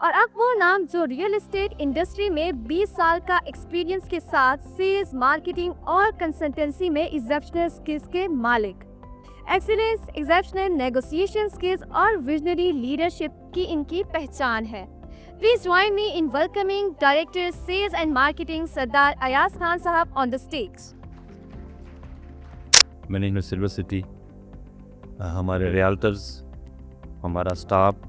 और अब वो नाम जो रियल एस्टेट इंडस्ट्री में 20 साल का एक्सपीरियंस के साथ सेल्स, मार्केटिंग और कंसल्टेंसी में एक्सेप्शनल स्किल्स के मालिक। एक्सीलेंस, एक्सेप्शनल नेगोशिएशन स्किल्स और विजनरी लीडरशिप की इनकी पहचान है। Please join me in welcoming Director Sales and Marketing Sardar Ayaz Khan Sahab on the stage. Management silver city, हमारे रियल्टर्स, हमारा स्टाफ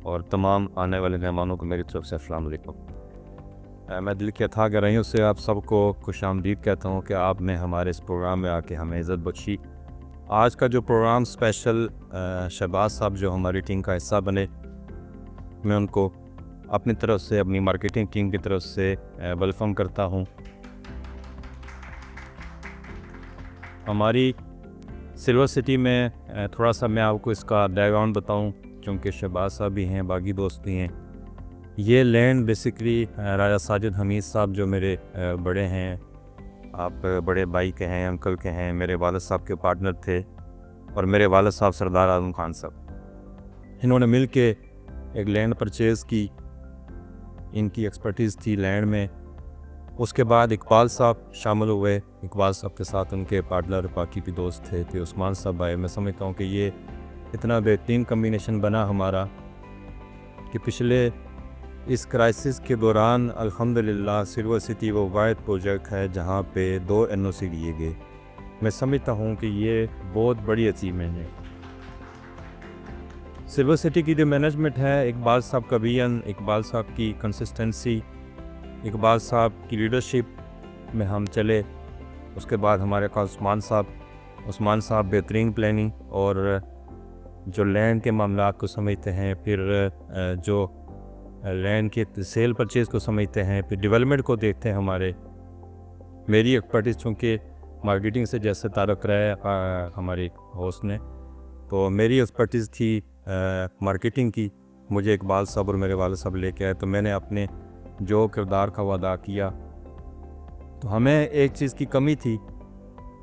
और तमाम आने वाले मेहमानों को मेरी तरफ से अस्सलाम वालेकुम। मैं दिल की अथाह गहराइयों से आप सबको खुशामदीद कहता हूँ कि आपने हमारे इस प्रोग्राम में आके हमें इज़्ज़त बख्शी। आज का जो प्रोग्राम स्पेशल शहबाज साहब जो हमारी टीम का हिस्सा बने, मैं उनको अपनी तरफ से, अपनी मार्केटिंग टीम की तरफ से वेलकम करता हूँ। हमारी सिल्वर सिटी में थोड़ा सा मैं आपको इसका बैकग्राउंड बताऊं, क्योंकि शहबाज साहब भी हैं, बाकी दोस्त भी हैं। ये लैंड बेसिकली राजा साजिद हमीद साहब जो मेरे बड़े हैं, आप बड़े भाई के हैं, अंकल के हैं, मेरे वालिद साहब के पार्टनर थे, और मेरे वालिद साहब सरदार आजम खान साहब, इन्होंने मिल के एक लैंड परचेज़ की। इनकी एक्सपर्टीज़ थी लैंड में। उसके बाद इकबाल साहब शामिल हुए। इकबाल साहब के साथ उनके पार्टनर बाकी भी दोस्त थे उस्मान साहब आए। मैं समझता हूँ कि ये इतना बेहतरीन कम्बिनेशन बना हमारा कि पिछले इस क्राइसिस के दौरान अल्हम्दुलिल्लाह सिल्वर सिटी वो वाहिद प्रोजेक्ट है जहाँ पे 2 NOC लिए गए। मैं समझता हूँ कि ये बहुत बड़ी अचीवमेंट है। सिल्वर सिटी की जो मैनेजमेंट है, इकबाल साहब का विजन, इकबाल साहब की कंसिस्टेंसी, इकबाल साहब की लीडरशिप में हम चले। उसके बाद हमारे पास उस्मान साहब बेहतरीन प्लानिंग और जो लैंड के मामलात को समझते हैं, फिर जो लैंड के सेल परचेज़ को समझते हैं, फिर डेवलपमेंट को देखते हैं। मेरी एक्सपर्टीज़ चूँकि मार्केटिंग से जैसे ताल्लुक़ रहा है हमारे होस्ट ने, तो मेरी एक्सपर्टीज़ थी मार्केटिंग की। मुझे इकबाल साहब और मेरे वालिद साहब लेके आए, तो मैंने अपने जो किरदार का वादा किया। तो हमें एक चीज़ की कमी थी,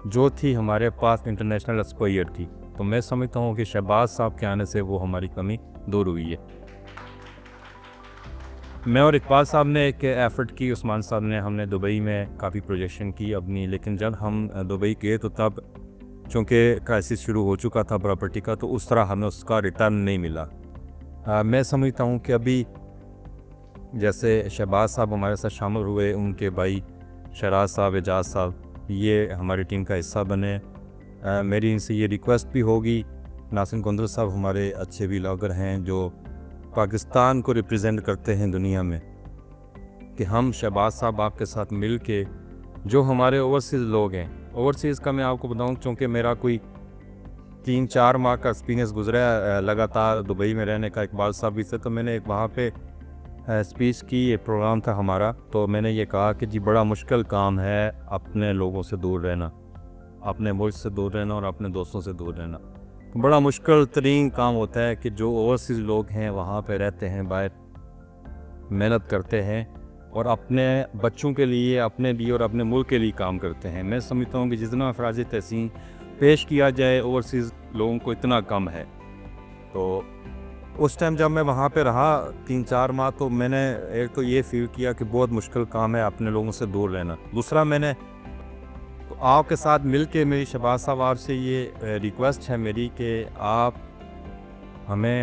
जो थी हमारे पास इंटरनेशनल एक्सपोजर थी। तो मैं समझता हूँ कि शहबाज साहब के आने से वो हमारी कमी दूर हुई है। मैं और इकबाल साहब ने एक एफ़र्ट की, उस्मान साहब ने, हमने दुबई में काफ़ी प्रोजेक्शन की अपनी। लेकिन जब हम दुबई गए तो तब चूँकि क्राइसिस शुरू हो चुका था प्रॉपर्टी का, तो उस तरह हमें उसका रिटर्न नहीं मिला। मैं समझता हूँ कि अभी जैसे शहबाज साहब हमारे साथ शामिल हुए, उनके भाई शराज साहब, एजाज साहब, ये हमारी टीम का हिस्सा बने। मेरी इनसे ये रिक्वेस्ट भी होगी। नासिर कुंदर साहब हमारे अच्छे व्लॉगर हैं जो पाकिस्तान को रिप्रेजेंट करते हैं दुनिया में, कि हम शहबाज साहब आपके साथ मिल के जो हमारे ओवरसीज़ लोग हैं, ओवरसीज़ का मैं आपको बताऊं, चूँकि मेरा कोई 3-4 माह का एक्सपीरियंस गुजरा है लगातार दुबई में रहने का इकबाल साहब भी से। तो मैंने एक वहाँ पे स्पीच की, ये प्रोग्राम था हमारा। तो मैंने ये कहा कि जी बड़ा मुश्किल काम है अपने लोगों से दूर रहना, अपने मुल्क से दूर रहना और अपने दोस्तों से दूर रहना। तो बड़ा मुश्किल तरीन काम होता है कि जो ओवरसीज़ लोग हैं वहाँ पे रहते हैं, बाहर मेहनत करते हैं और अपने बच्चों के लिए, अपने लिए और अपने मुल्क के लिए काम करते हैं। मैं समझता हूँ कि जितना अखराज तहसीन पेश किया जाए ओवरसीज़ लोगों को, इतना कम है। तो उस टाइम जब मैं वहाँ पे रहा 3-4 माह, तो मैंने एक तो ये फील किया कि बहुत मुश्किल काम है अपने लोगों से दूर रहना। दूसरा, मैंने तो आपके साथ मिल के, मेरी शहबाज साहब आपसे ये रिक्वेस्ट है मेरी कि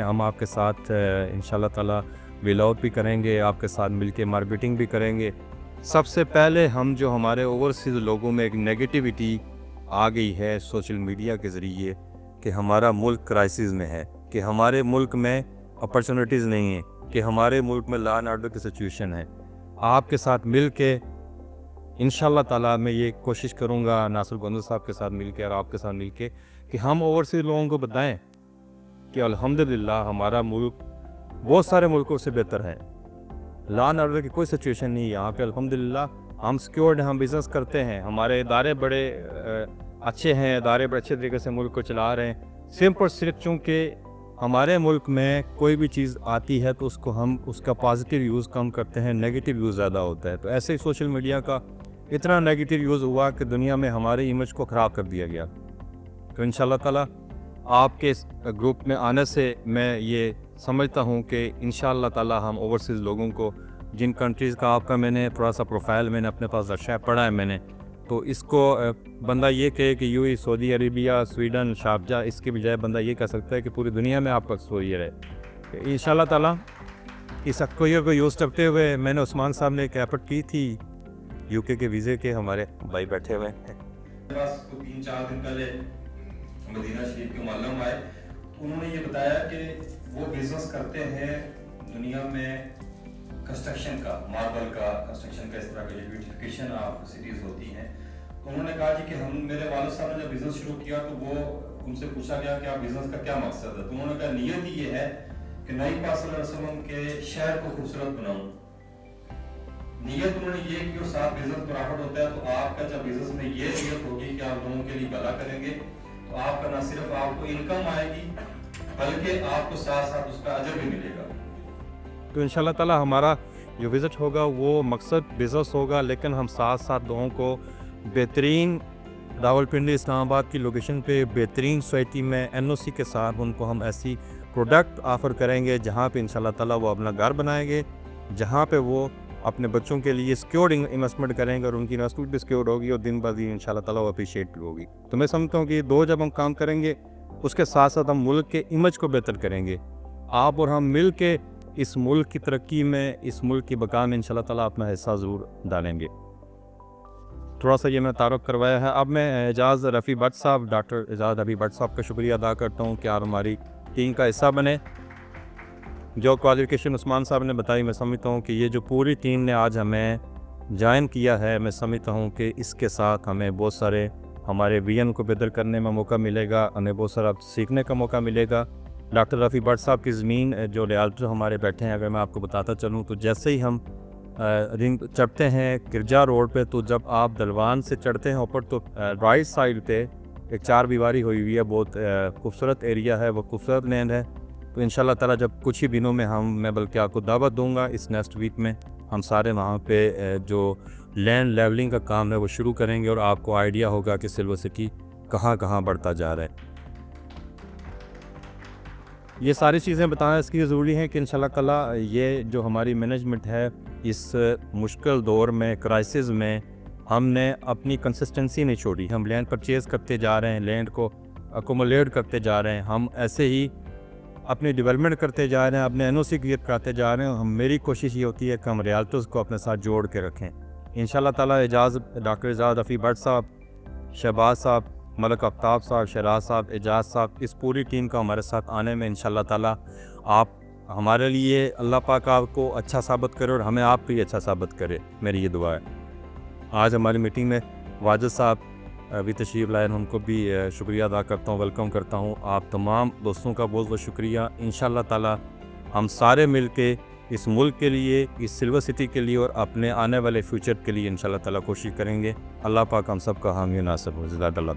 हम आपके साथ इंशाल्लाह ताला व्लॉग भी करेंगे, आपके साथ मिल के मार्केटिंग भी करेंगे। सबसे पहले हम जो हमारे ओवरसीज़ लोगों में एक नेगेटिविटी आ गई है सोशल मीडिया के ज़रिए कि हमारा मुल्क क्राइसिस में है, कि हमारे मुल्क में अपॉर्चुनिटीज़ नहीं है, कि हमारे मुल्क में लॉ एंड ऑर्डर की सिचुएशन है। आपके साथ मिल के इंशाल्लाह ताला मैं ये कोशिश करूँगा, नासिर कुंदर साहब के साथ मिल के और आपके साथ मिल के, कि हम ओवरसीज़ लोगों को बताएं कि अल्हम्दुलिल्लाह हमारा मुल्क बहुत सारे मुल्कों से बेहतर है। लॉ एंड ऑर्डर की कोई सिचुएशन नहीं है यहाँ पे। अल्हम्दुलिल्लाह हम सिक्योर्ड हैं, हम बिज़नेस करते हैं, हमारे इदारे बड़े अच्छे हैं, इदारे बड़े अच्छे तरीके से मुल्क को चला रहे हैं। सिर्फ और सिर्फ चूँकि हमारे मुल्क में कोई भी चीज़ आती है तो उसका पॉजिटिव यूज़ कम करते हैं, नेगेटिव यूज़ ज़्यादा होता है। तो ऐसे ही सोशल मीडिया का इतना नेगेटिव यूज़ हुआ कि दुनिया में हमारी इमेज को ख़राब कर दिया गया। तो इंशाल्लाह ताला आपके इस ग्रुप में आने से मैं ये समझता हूँ कि इंशाअल्लाह ताला हम ओवरसीज़ लोगों को, जिन कंट्रीज़ का आपका मैंने थोड़ा सा प्रोफाइल मैंने अपने पास रखा है, पढ़ा है मैंने, तो इसको बंदा ये कहे कि UAE, Saudi Arabia, Sweden, Sharjah, इसके बजाय बंदा ये कह सकता है कि पूरी दुनिया में आपका एक्सपोजर है। इंशाअल्लाह ताला इस एक्सपोजर को यूज़ करते हुए मैंने उस्मान साहब ने एक एफर्ट की थी, यूके के वीज़े के हमारे भाई बैठे हुए हैं। मेरे पास 3-4 दिन पहले मदीना शरीफ के मालूम आए, उन्होंने ये बताया कि वो बिजनेस करते हैं दुनिया में कंस्ट्रक्शन का, मार्बल का कंस्ट्रक्शन का, इस तरह की ब्यूटिफिकेशन ऑफ सिटीज़ होती हैं। तो उन्होंने कहा जी कि हम, मेरे वालिद साहब ने जब बिज़नेस शुरू किया तो वो उनसे पूछा गया कि आप बिज़नेस का क्या मकसद है, तो उन्होंने कहा नीयत ही ये है कि नबी पाक सल्लल्लाहु अलैहि वसल्लम के शहर को खूबसूरत बनाऊं। नीयत उन्होंने ये की, और साथ बिजनेस प्रॉफिट होता है। तो आपका जब बिजनेस में ये नीयत होगी कि आप लोगों के लिए भला करेंगे, तो आपका ना सिर्फ आपको इनकम आएगी बल्कि आपको साथ साथ उसका अजर भी मिलेगा। तो इंशाअल्लाह ताला हमारा जो विज़िट होगा वो मकसद बिज़नेस होगा, लेकिन हम साथ साथ लोगों को बेहतरीन रावलपिंडी इस्लामाबाद की लोकेशन पे बेहतरीन सोसाइटी में एनओसी के साथ उनको हम ऐसी प्रोडक्ट ऑफ़र करेंगे जहाँ पे इंशाअल्लाह ताला वो अपना घर बनाएंगे, जहाँ पे वो अपने बच्चों के लिए सिक्योर्ड इन्वेस्टमेंट करेंगे और उनकी इन्वेस्टमेंट भी सिक्योर्ड होगी और दिन ब दिन इंशाअल्लाह ताला वो अप्रिशिएट भी होगी। तो मैं समझता हूँ कि दो जब हम काम करेंगे, उसके साथ साथ हम मुल्क के इमेज को बेहतर करेंगे। आप और हम मिल के इस मुल्क की तरक्की में, इस मुल्क की बका में इंशाअल्लाह ताला अपना हिस्सा ज़रूर डालेंगे। थोड़ा सा ये मैं तारुफ करवाया है। अब मैं एजाज़ रफ़ी भट्ट साहब, डॉक्टर एजाज़ रफ़ी भट्ट साहब का शुक्रिया अदा करता हूँ कि आप हमारी टीम का हिस्सा बने। जो क्वालिफ़िकेशन उस्मान साहब ने बताई, मैं समझता हूँ कि ये जो पूरी टीम ने आज हमें ज्वाइन किया है, मैं समझता हूँ कि इसके साथ हमें बहुत सारे हमारे विजन को बेहतर करने में मौका मिलेगा, हमें बहुत सारा सीखने का मौका मिलेगा। डॉक्टर रफ़ी भट्ट साहब की ज़मीन जो रियाल्टर हमारे बैठे हैं, अगर मैं आपको बताता चलूँ तो जैसे ही हम रिंग चढ़ते हैं किरजा रोड पे, तो जब आप दलवान से चढ़ते हैं ऊपर तो राइट साइड पे एक 4 दीवारी हुई हुई है, बहुत खूबसूरत एरिया है, वो खूबसूरत लैंड है। तो इंशाअल्लाह ताला जब कुछ ही दिनों में मैं बल्कि आपको दावत दूंगा, इस नेक्स्ट वीक में हम सारे वहाँ पे जो लैंड लेवलिंग का काम है वो शुरू करेंगे और आपको आइडिया होगा कि सिल्वर सिटी कहाँ कहाँ बढ़ता जा रहा है। ये सारी चीज़ें बताना इसकी ज़रूरी है कि इंशाअल्लाह ताला ये जो हमारी मैनेजमेंट है, इस मुश्किल दौर में, क्राइसिस में, हमने अपनी कंसिस्टेंसी नहीं छोड़ी। हम लैंड परचेज़ करते जा रहे हैं, लैंड को अकोमोलेट करते जा रहे हैं, हम ऐसे ही अपनी डेवलपमेंट करते जा रहे हैं, अपने एनओसी क्रिएट करते जा रहे हैं। मेरी कोशिश ये होती है कि हम रियाल्टर्स को अपने साथ जोड़ के रखें। इंशाअल्लाह ताला डॉक्टर एजाज़ रफ़ी भट्ट साहब, शहबाज साहब, मलक आफ्ताब साहब, शहराज साहब, एजाज साहब, इस पूरी टीम का हमारे साथ आने में इंशाअल्लाह ताला आप हमारे लिए, अल्लाह पाक आपको अच्छा साबित करे और हमें आप भी अच्छा साबित करे, मेरी ये दुआ है। आज हमारी मीटिंग में वाजिद साहब भी तशरीफ़ लाए, उनको भी शुक्रिया अदा करता हूँ, वेलकम करता हूँ। आप तमाम दोस्तों का बहुत बहुत शुक्रिया। इंशाअल्लाह ताला हम सारे मिल के इस मुल्क के लिए, इस सिल्वर सिटी के लिए और अपने आने वाले फ्यूचर के लिए इंशाअल्लाह ताला कोशिश करेंगे। अल्लाह पाक हम सब का हामी नासिर हो। ज़िंदा अल्लाह।